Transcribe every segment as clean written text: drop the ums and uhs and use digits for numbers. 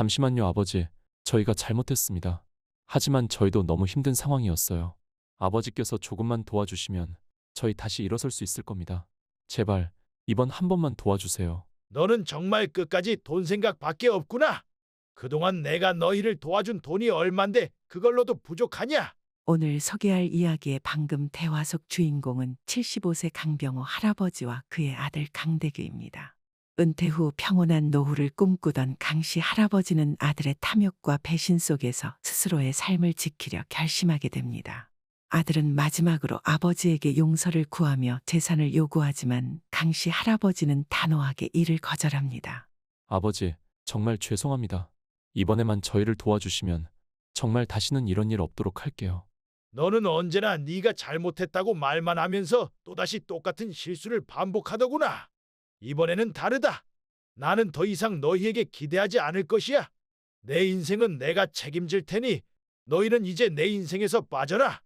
잠시만요, 아버지. 저희가 잘못했습니다. 하지만 저희도 너무 힘든 상황이었어요. 아버지께서 조금만 도와주시면 저희 다시 일어설 수 있을 겁니다. 제발 이번 한 번만 도와주세요. 너는 정말 끝까지 돈 생각밖에 없구나. 그동안 내가 너희를 도와준 돈이 얼만데 그걸로도 부족하냐? 오늘 소개할 이야기의 방금 대화 속 주인공은 75세 강병호 할아버지와 그의 아들 강대규입니다. 은퇴 후 평온한 노후를 꿈꾸던 강씨 할아버지는 아들의 탐욕과 배신 속에서 스스로의 삶을 지키려 결심하게 됩니다. 아들은 마지막으로 아버지에게 용서를 구하며 재산을 요구하지만 강씨 할아버지는 단호하게 이를 거절합니다. 아버지, 정말 죄송합니다. 이번에만 저희를 도와주시면 정말 다시는 이런 일 없도록 할게요. 너는 언제나 네가 잘못했다고 말만 하면서 또다시 똑같은 실수를 반복하더구나. 이번에는 다르다. 나는 더 이상 너희에게 기대하지 않을 것이야. 내 인생은 내가 책임질 테니 너희는 이제 내 인생에서 빠져라.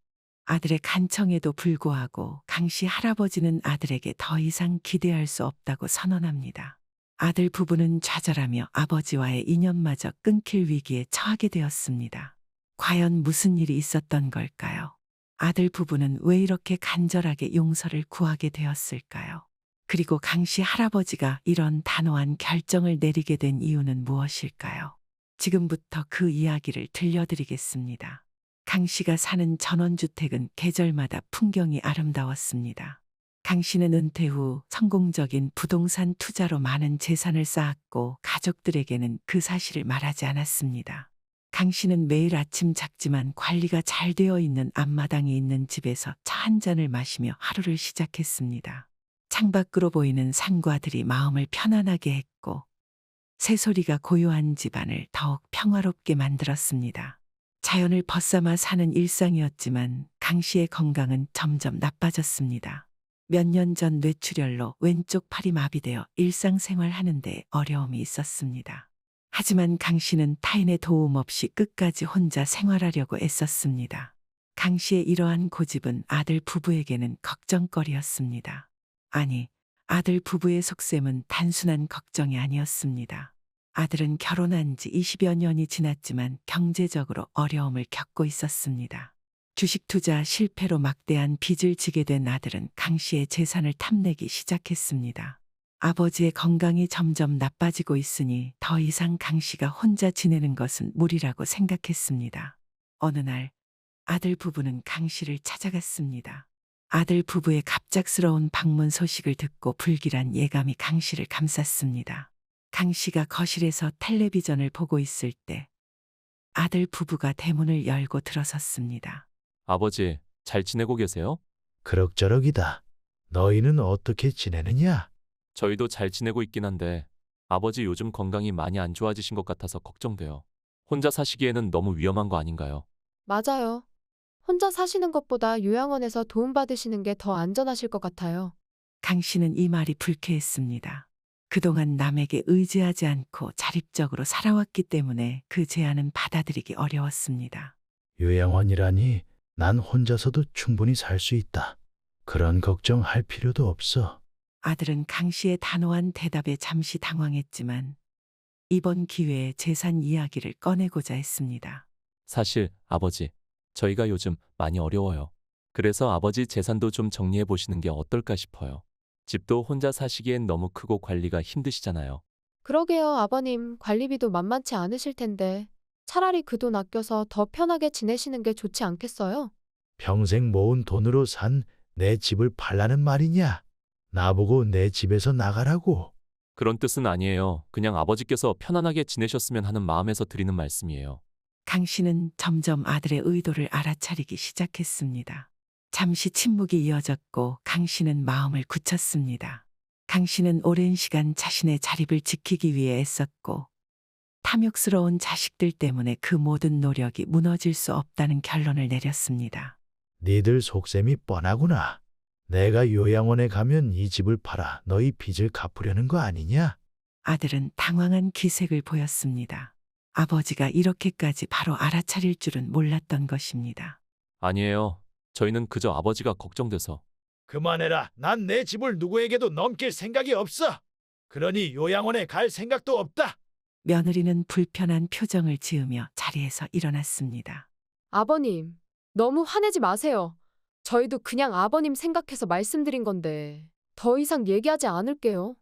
아들의 간청에도 불구하고 강씨 할아버지는 아들에게 더 이상 기대할 수 없다고 선언합니다. 아들 부부는 좌절하며 아버지와의 인연마저 끊길 위기에 처하게 되었습니다. 과연 무슨 일이 있었던 걸까요? 아들 부부는 왜 이렇게 간절하게 용서를 구하게 되었을까요? 그리고 강씨 할아버지가 이런 단호한 결정을 내리게 된 이유는 무엇일까요? 지금부터 그 이야기를 들려드리겠습니다. 강씨가 사는 전원주택은 계절마다 풍경이 아름다웠습니다. 강씨는 은퇴 후 성공적인 부동산 투자로 많은 재산을 쌓았고 가족들에게는 그 사실을 말하지 않았습니다. 강씨는 매일 아침 작지만 관리가 잘 되어 있는 앞마당이 있는 집에서 차 한 잔을 마시며 하루를 시작했습니다. 창밖으로 보이는 산과 들이 마음을 편안하게 했고 새소리가 고요한 집안을 더욱 평화롭게 만들었습니다. 자연을 벗삼아 사는 일상이었지만 강씨의 건강은 점점 나빠졌습니다. 몇 년 전 뇌출혈로 왼쪽 팔이 마비되어 일상생활 하는데 어려움이 있었습니다. 하지만 강씨는 타인의 도움 없이 끝까지 혼자 생활하려고 애썼습니다. 강씨의 이러한 고집은 아들 부부에게는 걱정거리였습니다. 아니, 아들 부부의 속셈은 단순한 걱정이 아니었습니다. 아들은 결혼한 지 20여 년이 지났지만 경제적으로 어려움을 겪고 있었습니다. 주식 투자 실패로 막대한 빚을 지게 된 아들은 강씨의 재산을 탐내기 시작했습니다. 아버지의 건강이 점점 나빠지고 있으니 더 이상 강씨가 혼자 지내는 것은 무리라고 생각했습니다. 어느 날 아들 부부는 강씨를 찾아갔습니다. 아들 부부의 갑작스러운 방문 소식을 듣고 불길한 예감이 강씨를 감쌌습니다. 강씨가 거실에서 텔레비전을 보고 있을 때 아들 부부가 대문을 열고 들어섰습니다. 아버지, 잘 지내고 계세요? 그럭저럭이다. 너희는 어떻게 지내느냐? 저희도 잘 지내고 있긴 한데 아버지 요즘 건강이 많이 안 좋아지신 것 같아서 걱정돼요. 혼자 사시기에는 너무 위험한 거 아닌가요? 맞아요. 혼자 사시는 것보다 요양원에서 도움받으시는 게 더 안전하실 것 같아요. 강씨는 이 말이 불쾌했습니다. 그동안 남에게 의지하지 않고 자립적으로 살아왔기 때문에 그 제안은 받아들이기 어려웠습니다. 요양원이라니 난 혼자서도 충분히 살 수 있다. 그런 걱정할 필요도 없어. 아들은 강씨의 단호한 대답에 잠시 당황했지만 이번 기회에 재산 이야기를 꺼내고자 했습니다. 사실 아버지, 저희가 요즘 많이 어려워요. 그래서 아버지 재산도 좀 정리해 보시는 게 어떨까 싶어요. 집도 혼자 사시기엔 너무 크고 관리가 힘드시잖아요. 그러게요, 아버님. 관리비도 만만치 않으실 텐데 차라리 그 돈 아껴서 더 편하게 지내시는 게 좋지 않겠어요? 평생 모은 돈으로 산 내 집을 팔라는 말이냐? 나보고 내 집에서 나가라고. 그런 뜻은 아니에요. 그냥 아버지께서 편안하게 지내셨으면 하는 마음에서 드리는 말씀이에요. 강씨는 점점 아들의 의도를 알아차리기 시작했습니다. 잠시 침묵이 이어졌고 강씨는 마음을 굳혔습니다. 강씨는 오랜 시간 자신의 자립을 지키기 위해 애썼고 탐욕스러운 자식들 때문에 그 모든 노력이 무너질 수 없다는 결론을 내렸습니다. 니들 속셈이 뻔하구나. 내가 요양원에 가면 이 집을 팔아 너희 빚을 갚으려는 거 아니냐? 아들은 당황한 기색을 보였습니다. 아버지가 이렇게까지 바로 알아차릴 줄은 몰랐던 것입니다. 아니에요. 저희는 그저 아버지가 걱정돼서. 그만해라. 난 내 집을 누구에게도 넘길 생각이 없어. 그러니 요양원에 갈 생각도 없다. 며느리는 불편한 표정을 지으며 자리에서 일어났습니다. 아버님, 너무 화내지 마세요. 저희도 그냥 아버님 생각해서 말씀드린 건데 더 이상 얘기하지 않을게요.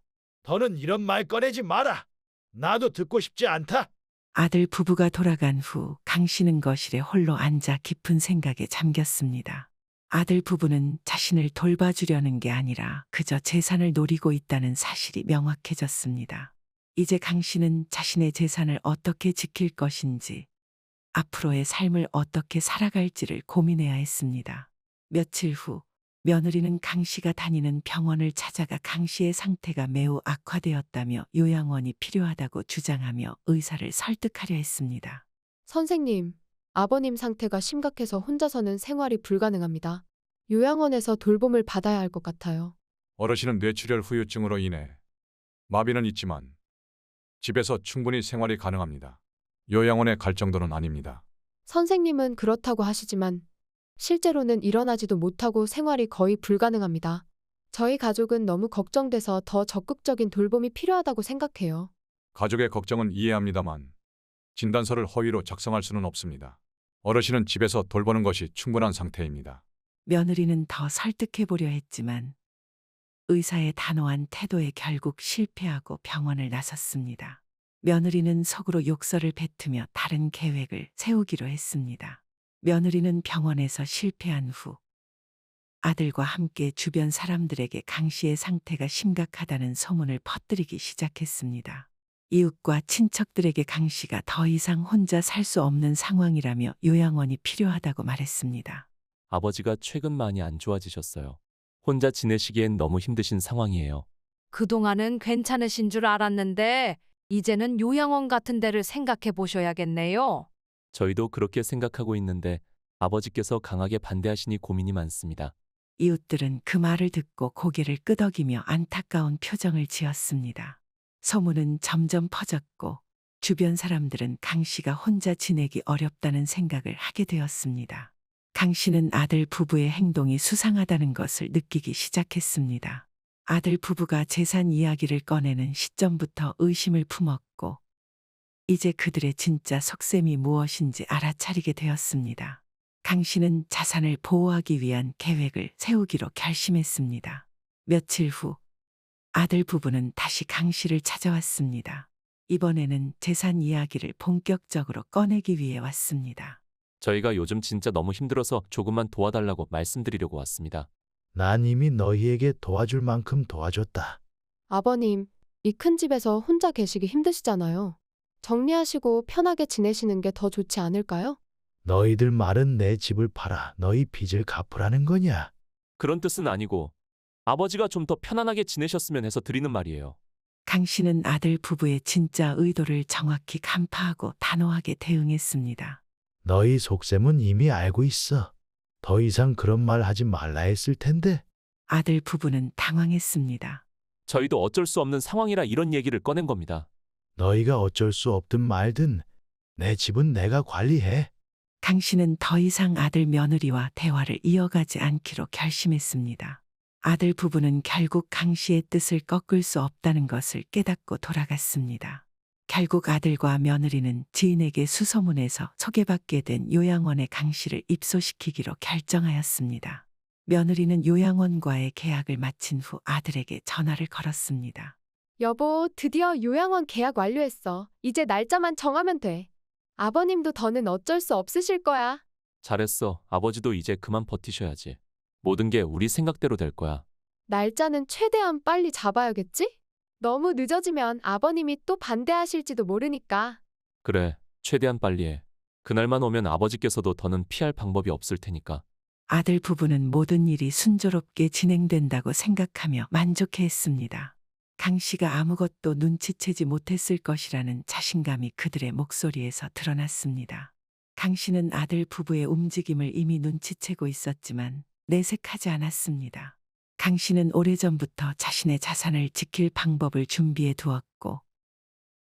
더는 이런 말 꺼내지 마라. 나도 듣고 싶지 않다. 아들 부부가 돌아간 후 강 씨는 거실에 홀로 앉아 깊은 생각에 잠겼습니다. 아들 부부는 자신을 돌봐주려는 게 아니라 그저 재산을 노리고 있다는 사실이 명확해졌습니다. 이제 강 씨는 자신의 재산을 어떻게 지킬 것인지, 앞으로의 삶을 어떻게 살아갈지를 고민해야 했습니다. 며칠 후 며느리는 강 씨가 다니는 병원을 찾아가 강 씨의 상태가 매우 악화되었다며 요양원이 필요하다고 주장하며 의사를 설득하려 했습니다. 선생님, 아버님 상태가 심각해서 혼자서는 생활이 불가능합니다. 요양원에서 돌봄을 받아야 할 것 같아요. 어르신은 뇌출혈 후유증으로 인해 마비는 있지만 집에서 충분히 생활이 가능합니다. 요양원에 갈 정도는 아닙니다. 선생님은 그렇다고 하시지만 실제로는 일어나지도 못하고 생활이 거의 불가능합니다. 저희 가족은 너무 걱정돼서 더 적극적인 돌봄이 필요하다고 생각해요. 가족의 걱정은 이해합니다만 진단서를 허위로 작성할 수는 없습니다. 어르신은 집에서 돌보는 것이 충분한 상태입니다. 며느리는 더 설득해보려 했지만 의사의 단호한 태도에 결국 실패하고 병원을 나섰습니다. 며느리는 속으로 욕설을 뱉으며 다른 계획을 세우기로 했습니다. 며느리는 병원에서 실패한 후 아들과 함께 주변 사람들에게 강 씨의 상태가 심각하다는 소문을 퍼뜨리기 시작했습니다. 이웃과 친척들에게 강 씨가 더 이상 혼자 살 수 없는 상황이라며 요양원이 필요하다고 말했습니다. 아버지가 최근 많이 안 좋아지셨어요. 혼자 지내시기엔 너무 힘드신 상황이에요. 그동안은 괜찮으신 줄 알았는데 이제는 요양원 같은 데를 생각해 보셔야겠네요. 저희도 그렇게 생각하고 있는데 아버지께서 강하게 반대하시니 고민이 많습니다. 이웃들은 그 말을 듣고 고개를 끄덕이며 안타까운 표정을 지었습니다. 소문은 점점 퍼졌고 주변 사람들은 강 씨가 혼자 지내기 어렵다는 생각을 하게 되었습니다. 강 씨는 아들 부부의 행동이 수상하다는 것을 느끼기 시작했습니다. 아들 부부가 재산 이야기를 꺼내는 시점부터 의심을 품었고 이제 그들의 진짜 속셈이 무엇인지 알아차리게 되었습니다. 강 씨는 자산을 보호하기 위한 계획을 세우기로 결심했습니다. 며칠 후 아들 부부는 다시 강 씨를 찾아왔습니다. 이번에는 재산 이야기를 본격적으로 꺼내기 위해 왔습니다. 저희가 요즘 진짜 너무 힘들어서 조금만 도와달라고 말씀드리려고 왔습니다. 난 이미 너희에게 도와줄 만큼 도와줬다. 아버님, 이 큰 집에서 혼자 계시기 힘드시잖아요. 정리하시고 편하게 지내시는 게 더 좋지 않을까요? 너희들 말은 내 집을 팔아 너희 빚을 갚으라는 거냐? 그런 뜻은 아니고 아버지가 좀 더 편안하게 지내셨으면 해서 드리는 말이에요. 강 씨는 아들 부부의 진짜 의도를 정확히 간파하고 단호하게 대응했습니다. 너희 속셈은 이미 알고 있어. 더 이상 그런 말 하지 말라 했을 텐데. 아들 부부는 당황했습니다. 저희도 어쩔 수 없는 상황이라 이런 얘기를 꺼낸 겁니다. 너희가 어쩔 수 없든 말든 내 집은 내가 관리해. 강 씨는 더 이상 아들 며느리와 대화를 이어가지 않기로 결심했습니다. 아들 부부는 결국 강 씨의 뜻을 꺾을 수 없다는 것을 깨닫고 돌아갔습니다. 결국 아들과 며느리는 지인에게 수소문해서 소개받게 된 요양원에 강 씨를 입소시키기로 결정하였습니다. 며느리는 요양원과의 계약을 마친 후 아들에게 전화를 걸었습니다. 여보, 드디어 요양원 계약 완료했어. 이제 날짜만 정하면 돼. 아버님도 더는 어쩔 수 없으실 거야. 잘했어. 아버지도 이제 그만 버티셔야지. 모든 게 우리 생각대로 될 거야. 날짜는 최대한 빨리 잡아야겠지? 너무 늦어지면 아버님이 또 반대하실지도 모르니까. 그래, 최대한 빨리 해. 그날만 오면 아버지께서도 더는 피할 방법이 없을 테니까. 아들 부부는 모든 일이 순조롭게 진행된다고 생각하며 만족해했습니다. 강 씨가 아무것도 눈치채지 못했을 것이라는 자신감이 그들의 목소리에서 드러났습니다. 강 씨는 아들 부부의 움직임을 이미 눈치채고 있었지만 내색하지 않았습니다. 강 씨는 오래전부터 자신의 자산을 지킬 방법을 준비해 두었고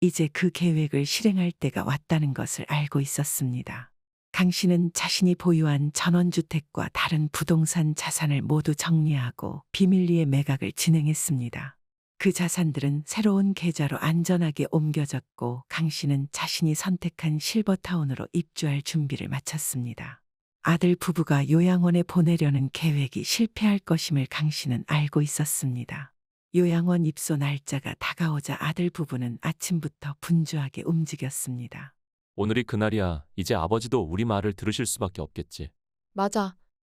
이제 그 계획을 실행할 때가 왔다는 것을 알고 있었습니다. 강 씨는 자신이 보유한 전원주택과 다른 부동산 자산을 모두 정리하고 비밀리에 매각을 진행했습니다. 그 자산들은 새로운 계좌로 안전하게 옮겨졌고 강 씨는 자신이 선택한 실버타운으로 입주할 준비를 마쳤습니다. 아들 부부가 요양원에 보내려는 계획이 실패할 것임을 강 씨는 알고 있었습니다. 요양원 입소 날짜가 다가오자 아들 부부는 아침부터 분주하게 움직였습니다. 오늘이 그날이야. 이제 아버지도 우리 말을 들으실 수밖에 없겠지. 맞아.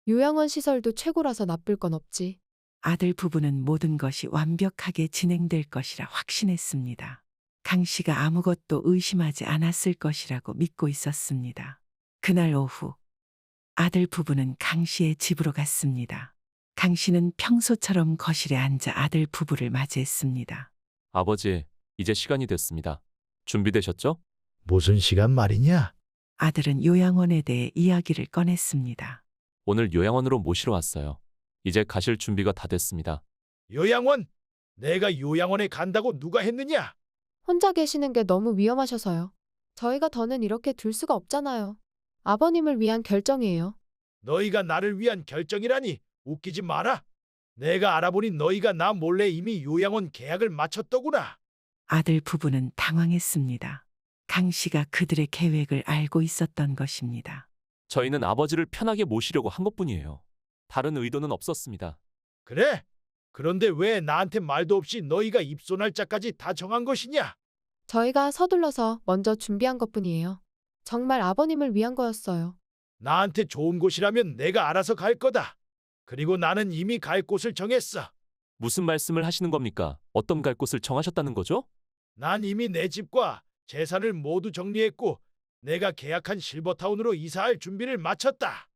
요양원 시설도 최고라서 나쁠 건 없지. 아들 부부는 모든 것이 완벽하게 진행될 것이라 확신했습니다. 강 씨가 아무것도 의심하지 않았을 것이라고 믿고 있었습니다. 그날 오후 아들 부부는 강 씨의 집으로 갔습니다. 강 씨는 평소처럼 거실에 앉아 아들 부부를 맞이했습니다. 아버지, 이제 시간이 됐습니다. 준비되셨죠? 무슨 시간 말이냐? 아들은 요양원에 대해 이야기를 꺼냈습니다. 오늘 요양원으로 모시러 왔어요. 이제 가실 준비가 다 됐습니다. 요양원? 내가 요양원에 간다고 누가 했느냐? 혼자 계시는 게 너무 위험하셔서요. 저희가 더는 이렇게 둘 수가 없잖아요. 아버님을 위한 결정이에요. 너희가 나를 위한 결정이라니 웃기지 마라. 내가 알아보니 너희가 나 몰래 이미 요양원 계약을 마쳤더구나. 아들 부부는 당황했습니다. 강 씨가 그들의 계획을 알고 있었던 것입니다. 저희는 아버지를 편하게 모시려고 한 것뿐이에요. 다른 의도는 없었습니다. 그래? 그런데 왜 나한테 말도 없이 너희가 입소 날짜까지 다 정한 것이냐? 저희가 서둘러서 먼저 준비한 것뿐이에요. 정말 아버님을 위한 거였어요. 나한테 좋은 곳이라면 내가 알아서 갈 거다. 그리고 나는 이미 갈 곳을 정했어. 무슨 말씀을 하시는 겁니까? 어떤 갈 곳을 정하셨다는 거죠? 난 이미 내 집과 재산을 모두 정리했고 내가 계약한 실버타운으로 이사할 준비를 마쳤다.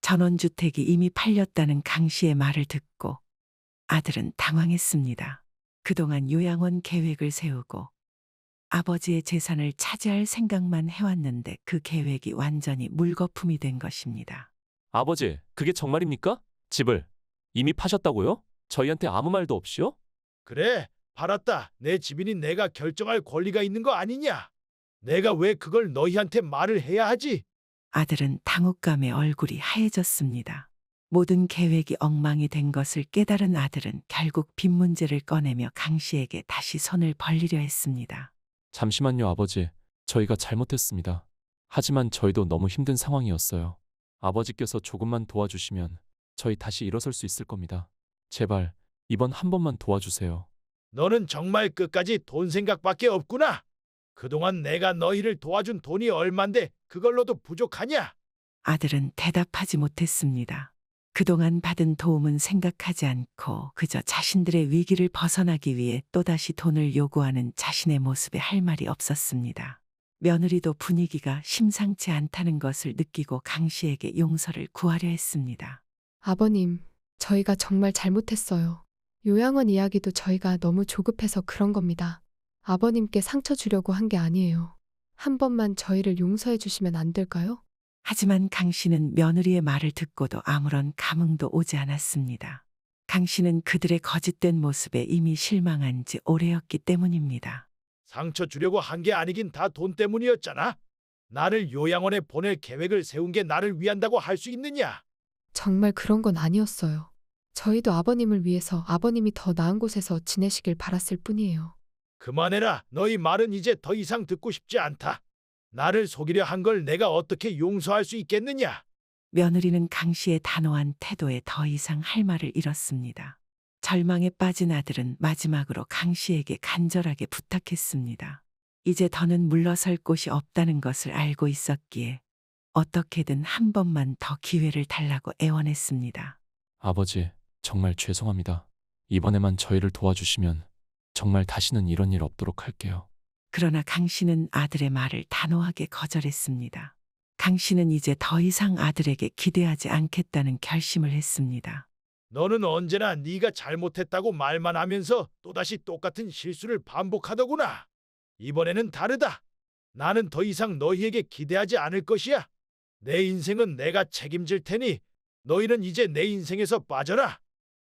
전원주택이 이미 팔렸다는 강 씨의 말을 듣고 아들은 당황했습니다. 그동안 요양원 계획을 세우고 아버지의 재산을 차지할 생각만 해왔는데 그 계획이 완전히 물거품이 된 것입니다. 아버지, 그게 정말입니까? 집을 이미 파셨다고요? 저희한테 아무 말도 없이요? 그래, 팔았다. 내 집이니 내가 결정할 권리가 있는 거 아니냐? 내가 왜 그걸 너희한테 말을 해야 하지? 아들은 당혹감에 얼굴이 하얘졌습니다. 모든 계획이 엉망이 된 것을 깨달은 아들은 결국 빚 문제를 꺼내며 강 씨에게 다시 손을 벌리려 했습니다. 잠시만요, 아버지. 저희가 잘못했습니다. 하지만 저희도 너무 힘든 상황이었어요. 아버지께서 조금만 도와주시면 저희 다시 일어설 수 있을 겁니다. 제발 이번 한 번만 도와주세요. 너는 정말 끝까지 돈 생각밖에 없구나. 그동안 내가 너희를 도와준 돈이 얼만데 그걸로도 부족하냐? 아들은 대답하지 못했습니다. 그동안 받은 도움은 생각하지 않고 그저 자신들의 위기를 벗어나기 위해 또다시 돈을 요구하는 자신의 모습에 할 말이 없었습니다. 며느리도 분위기가 심상치 않다는 것을 느끼고 강 씨에게 용서를 구하려 했습니다. 아버님, 저희가 정말 잘못했어요. 요양원 이야기도 저희가 너무 조급해서 그런 겁니다. 아버님께 상처 주려고 한 게 아니에요. 한 번만 저희를 용서해 주시면 안 될까요? 하지만 강 씨는 며느리의 말을 듣고도 아무런 감흥도 오지 않았습니다. 강 씨는 그들의 거짓된 모습에 이미 실망한 지 오래였기 때문입니다. 상처 주려고 한 게 아니긴 다 돈 때문이었잖아. 나를 요양원에 보낼 계획을 세운 게 나를 위한다고 할 수 있느냐? 정말 그런 건 아니었어요. 저희도 아버님을 위해서 아버님이 더 나은 곳에서 지내시길 바랐을 뿐이에요. 그만해라. 너희 말은 이제 더 이상 듣고 싶지 않다. 나를 속이려 한 걸 내가 어떻게 용서할 수 있겠느냐? 며느리는 강 씨의 단호한 태도에 더 이상 할 말을 잃었습니다. 절망에 빠진 아들은 마지막으로 강 씨에게 간절하게 부탁했습니다. 이제 더는 물러설 곳이 없다는 것을 알고 있었기에 어떻게든 한 번만 더 기회를 달라고 애원했습니다. 아버지, 정말 죄송합니다. 이번에만 저희를 도와주시면 정말 다시는 이런 일 없도록 할게요. 그러나 강 씨는 아들의 말을 단호하게 거절했습니다. 강 씨는 이제 더 이상 아들에게 기대하지 않겠다는 결심을 했습니다. 너는 언제나 네가 잘못했다고 말만 하면서 또다시 똑같은 실수를 반복하더구나. 이번에는 다르다. 나는 더 이상 너희에게 기대하지 않을 것이야. 내 인생은 내가 책임질 테니 너희는 이제 내 인생에서 빠져라.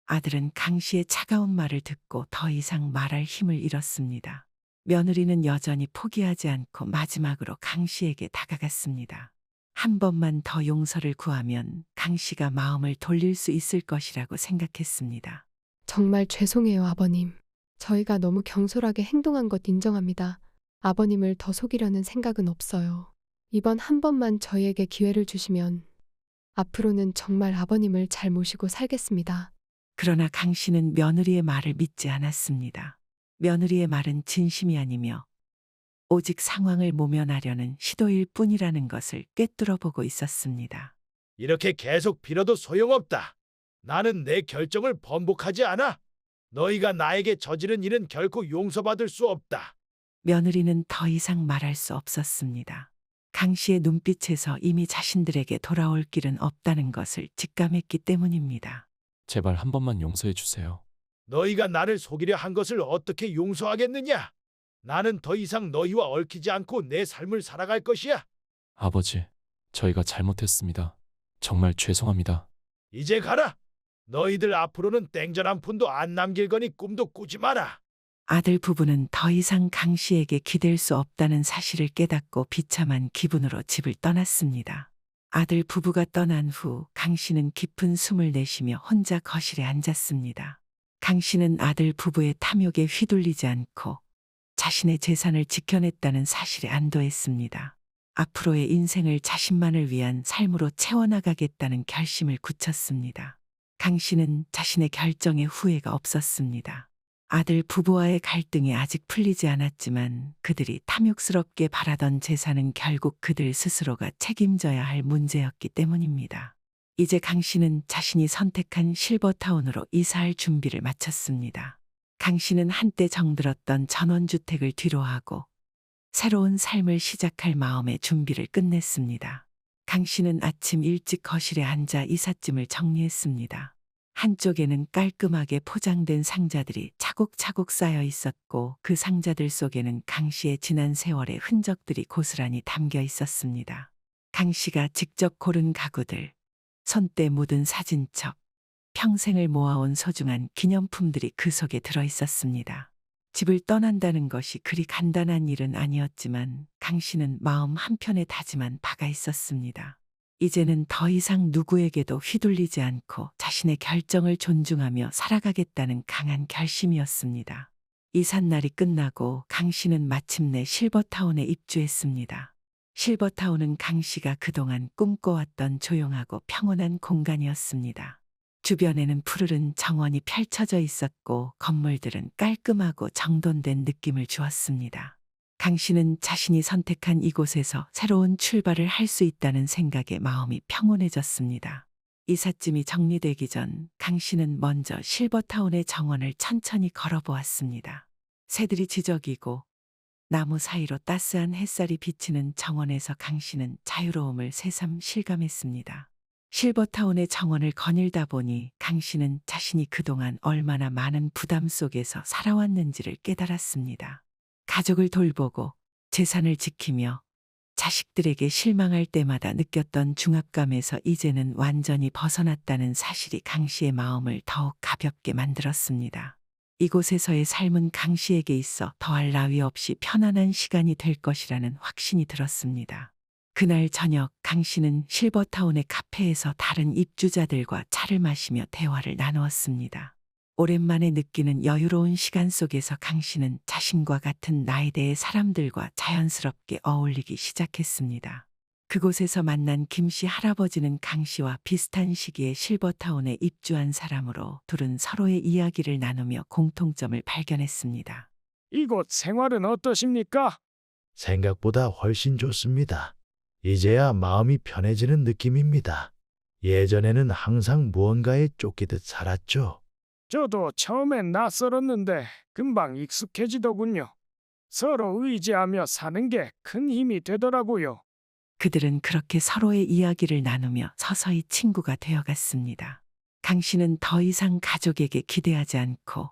아들은 강 씨의 차가운 말을 듣고 더 이상 말할 힘을 잃었습니다. 며느리는 여전히 포기하지 않고 마지막으로 강 씨에게 다가갔습니다. 한 번만 더 용서를 구하면 강 씨가 마음을 돌릴 수 있을 것이라고 생각했습니다. 정말 죄송해요, 아버님. 저희가 너무 경솔하게 행동한 것 인정합니다. 아버님을 더 속이려는 생각은 없어요. 이번 한 번만 저희에게 기회를 주시면 앞으로는 정말 아버님을 잘 모시고 살겠습니다. 그러나 강 씨는 며느리의 말을 믿지 않았습니다. 며느리의 말은 진심이 아니며 오직 상황을 모면하려는 시도일 뿐이라는 것을 꿰뚫어 보고 있었습니다. 이렇게 계속 빌어도 소용없다. 나는 내 결정을 번복하지 않아. 너희가 나에게 저지른 일은 결코 용서받을 수 없다. 며느리는 더 이상 말할 수 없었습니다. 강 씨의 눈빛에서 이미 자신들에게 돌아올 길은 없다는 것을 직감했기 때문입니다. 제발 한 번만 용서해 주세요. 너희가 나를 속이려 한 것을 어떻게 용서하겠느냐? 나는 더 이상 너희와 얽히지 않고 내 삶을 살아갈 것이야. 아버지, 저희가 잘못했습니다. 정말 죄송합니다. 이제 가라. 너희들 앞으로는 땡전 한 푼도 안 남길 거니 꿈도 꾸지 마라. 아들 부부는 더 이상 강 씨에게 기댈 수 없다는 사실을 깨닫고 비참한 기분으로 집을 떠났습니다. 아들 부부가 떠난 후 강 씨는 깊은 숨을 내쉬며 혼자 거실에 앉았습니다. 강 씨는 아들 부부의 탐욕에 휘둘리지 않고 자신의 재산을 지켜냈다는 사실에 안도했습니다. 앞으로의 인생을 자신만을 위한 삶으로 채워나가겠다는 결심을 굳혔습니다. 강 씨는 자신의 결정에 후회가 없었습니다. 아들 부부와의 갈등이 아직 풀리지 않았지만 그들이 탐욕스럽게 바라던 재산은 결국 그들 스스로가 책임져야 할 문제였기 때문입니다. 이제 강 씨는 자신이 선택한 실버타운으로 이사할 준비를 마쳤습니다. 강 씨는 한때 정들었던 전원주택을 뒤로하고 새로운 삶을 시작할 마음의 준비를 끝냈습니다. 강 씨는 아침 일찍 거실에 앉아 이삿짐을 정리했습니다. 한쪽에는 깔끔하게 포장된 상자들이 차곡차곡 쌓여 있었고 그 상자들 속에는 강 씨의 지난 세월의 흔적들이 고스란히 담겨 있었습니다. 강 씨가 직접 고른 가구들, 손때 묻은 사진첩, 평생을 모아온 소중한 기념품들이 그 속에 들어 있었습니다. 집을 떠난다는 것이 그리 간단한 일은 아니었지만 강 씨는 마음 한편에 다짐한 바가 있었습니다. 이제는 더 이상 누구에게도 휘둘리지 않고 자신의 결정을 존중하며 살아가겠다는 강한 결심이었습니다. 이삿날이 끝나고 강 씨는 마침내 실버타운에 입주했습니다. 실버타운은 강 씨가 그동안 꿈꿔왔던 조용하고 평온한 공간이었습니다. 주변에는 푸르른 정원이 펼쳐져 있었고 건물들은 깔끔하고 정돈된 느낌을 주었습니다. 강 씨는 자신이 선택한 이곳에서 새로운 출발을 할 수 있다는 생각에 마음이 평온해졌습니다. 이삿짐이 정리되기 전 강 씨는 먼저 실버타운의 정원을 천천히 걸어보았습니다. 새들이 지저귀고 나무 사이로 따스한 햇살이 비치는 정원에서 강 씨는 자유로움을 새삼 실감했습니다. 실버타운의 정원을 거닐다 보니 강 씨는 자신이 그동안 얼마나 많은 부담 속에서 살아왔는지를 깨달았습니다. 가족을 돌보고 재산을 지키며 자식들에게 실망할 때마다 느꼈던 중압감에서 이제는 완전히 벗어났다는 사실이 강 씨의 마음을 더욱 가볍게 만들었습니다. 이곳에서의 삶은 강 씨에게 있어 더할 나위 없이 편안한 시간이 될 것이라는 확신이 들었습니다. 그날 저녁 강 씨는 실버타운의 카페에서 다른 입주자들과 차를 마시며 대화를 나누었습니다. 오랜만에 느끼는 여유로운 시간 속에서 강 씨는 자신과 같은 나이대의 사람들과 자연스럽게 어울리기 시작했습니다. 그곳에서 만난 김 씨 할아버지는 강 씨와 비슷한 시기에 실버타운에 입주한 사람으로 둘은 서로의 이야기를 나누며 공통점을 발견했습니다. 이곳 생활은 어떠십니까? 생각보다 훨씬 좋습니다. 이제야 마음이 편해지는 느낌입니다. 예전에는 항상 무언가에 쫓기듯 살았죠. 저도 처음엔 낯설었는데 금방 익숙해지더군요. 서로 의지하며 사는 게 큰 힘이 되더라고요. 그들은 그렇게 서로의 이야기를 나누며 서서히 친구가 되어갔습니다. 강 씨는 더 이상 가족에게 기대하지 않고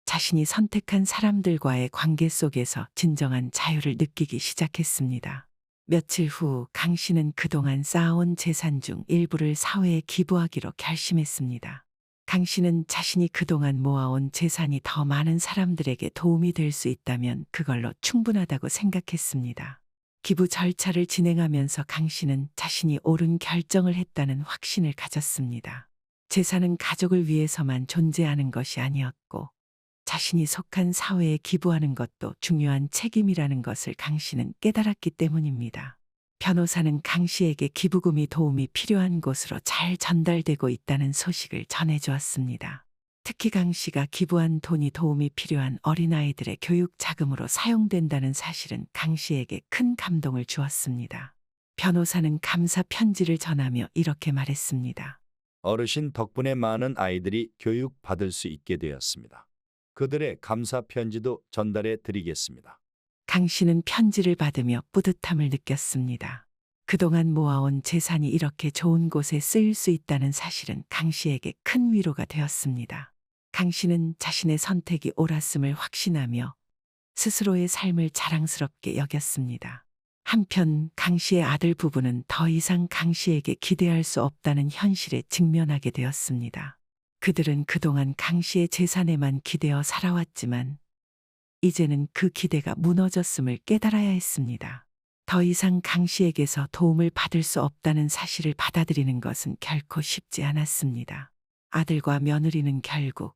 자신이 선택한 사람들과의 관계 속에서 진정한 자유를 느끼기 시작했습니다. 며칠 후 강 씨는 그동안 쌓아온 재산 중 일부를 사회에 기부하기로 결심했습니다. 강 씨는 자신이 그동안 모아온 재산이 더 많은 사람들에게 도움이 될 수 있다면 그걸로 충분하다고 생각했습니다. 기부 절차를 진행하면서 강 씨는 자신이 옳은 결정을 했다는 확신을 가졌습니다. 재산은 가족을 위해서만 존재하는 것이 아니었고 자신이 속한 사회에 기부하는 것도 중요한 책임이라는 것을 강 씨는 깨달았기 때문입니다. 변호사는 강 씨에게 기부금이 도움이 필요한 곳으로 잘 전달되고 있다는 소식을 전해주었습니다. 특히 강 씨가 기부한 돈이 도움이 필요한 어린아이들의 교육 자금으로 사용된다는 사실은 강 씨에게 큰 감동을 주었습니다. 변호사는 감사 편지를 전하며 이렇게 말했습니다. 어르신 덕분에 많은 아이들이 교육받을 수 있게 되었습니다. 그들의 감사 편지도 전달해 드리겠습니다. 강 씨는 편지를 받으며 뿌듯함을 느꼈습니다. 그동안 모아온 재산이 이렇게 좋은 곳에 쓰일 수 있다는 사실은 강 씨에게 큰 위로가 되었습니다. 강 씨는 자신의 선택이 옳았음을 확신하며 스스로의 삶을 자랑스럽게 여겼습니다. 한편 강 씨의 아들 부부는 더 이상 강 씨에게 기대할 수 없다는 현실에 직면하게 되었습니다. 그들은 그동안 강 씨의 재산에만 기대어 살아왔지만 이제는 그 기대가 무너졌음을 깨달아야 했습니다. 더 이상 강 씨에게서 도움을 받을 수 없다는 사실을 받아들이는 것은 결코 쉽지 않았습니다. 아들과 며느리는 결국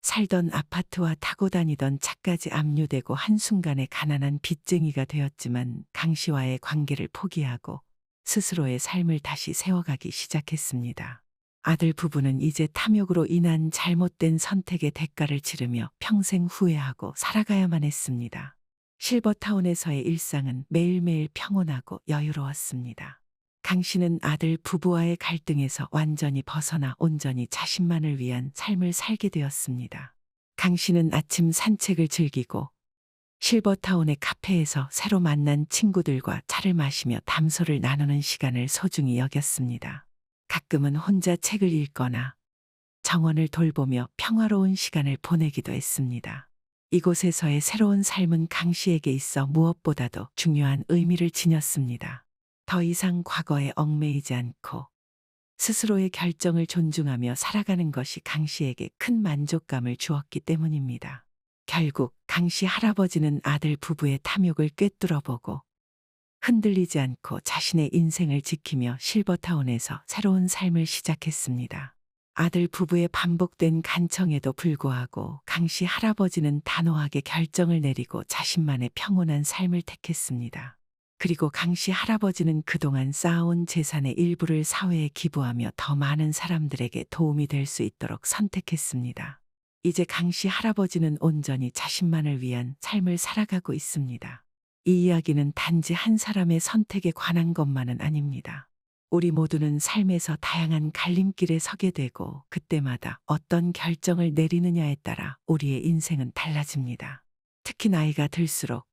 살던 아파트와 타고 다니던 차까지 압류되고 한순간에 가난한 빚쟁이가 되었지만 강 씨와의 관계를 포기하고 스스로의 삶을 다시 세워가기 시작했습니다. 아들 부부는 이제 탐욕으로 인한 잘못된 선택의 대가를 치르며 평생 후회하고 살아가야만 했습니다. 실버타운에서의 일상은 매일매일 평온하고 여유로웠습니다. 강 씨는 아들 부부와의 갈등에서 완전히 벗어나 온전히 자신만을 위한 삶을 살게 되었습니다. 강 씨는 아침 산책을 즐기고 실버타운의 카페에서 새로 만난 친구들과 차를 마시며 담소를 나누는 시간을 소중히 여겼습니다. 가끔은 혼자 책을 읽거나 정원을 돌보며 평화로운 시간을 보내기도 했습니다. 이곳에서의 새로운 삶은 강 씨에게 있어 무엇보다도 중요한 의미를 지녔습니다. 더 이상 과거에 얽매이지 않고 스스로의 결정을 존중하며 살아가는 것이 강 씨에게 큰 만족감을 주었기 때문입니다. 결국 강 씨 할아버지는 아들 부부의 탐욕을 꿰뚫어보고 흔들리지 않고 자신의 인생을 지키며 실버타운에서 새로운 삶을 시작했습니다. 아들 부부의 반복된 간청에도 불구하고 강 씨 할아버지는 단호하게 결정을 내리고 자신만의 평온한 삶을 택했습니다. 그리고 강 씨 할아버지는 그동안 쌓아온 재산의 일부를 사회에 기부하며 더 많은 사람들에게 도움이 될 수 있도록 선택했습니다. 이제 강 씨 할아버지는 온전히 자신만을 위한 삶을 살아가고 있습니다. 이 이야기는 단지 한 사람의 선택에 관한 것만은 아닙니다. 우리 모두는 삶에서 다양한 갈림길에 서게 되고 그때마다 어떤 결정을 내리느냐에 따라 우리의 인생은 달라집니다. 특히 나이가 들수록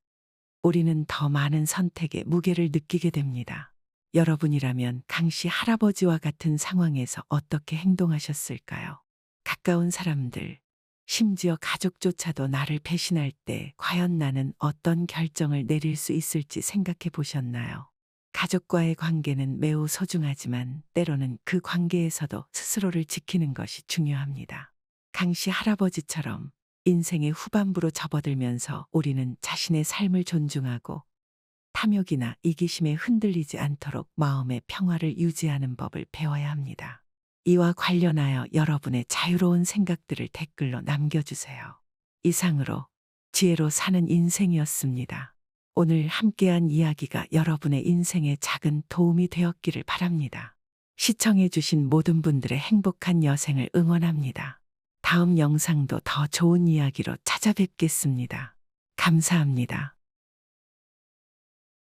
우리는 더 많은 선택의 무게를 느끼게 됩니다. 여러분이라면 강 씨 할아버지와 같은 상황에서 어떻게 행동하셨을까요? 가까운 사람들, 심지어 가족조차도 나를 배신할 때 과연 나는 어떤 결정을 내릴 수 있을지 생각해 보셨나요? 가족과의 관계는 매우 소중하지만 때로는 그 관계에서도 스스로를 지키는 것이 중요합니다. 강 씨 할아버지처럼 인생의 후반부로 접어들면서 우리는 자신의 삶을 존중하고 탐욕이나 이기심에 흔들리지 않도록 마음의 평화를 유지하는 법을 배워야 합니다. 이와 관련하여 여러분의 자유로운 생각들을 댓글로 남겨주세요. 이상으로 지혜로 사는 인생이었습니다. 오늘 함께한 이야기가 여러분의 인생에 작은 도움이 되었기를 바랍니다. 시청해주신 모든 분들의 행복한 여생을 응원합니다. 다음 영상도 더 좋은 이야기로 찾아뵙겠습니다. 감사합니다.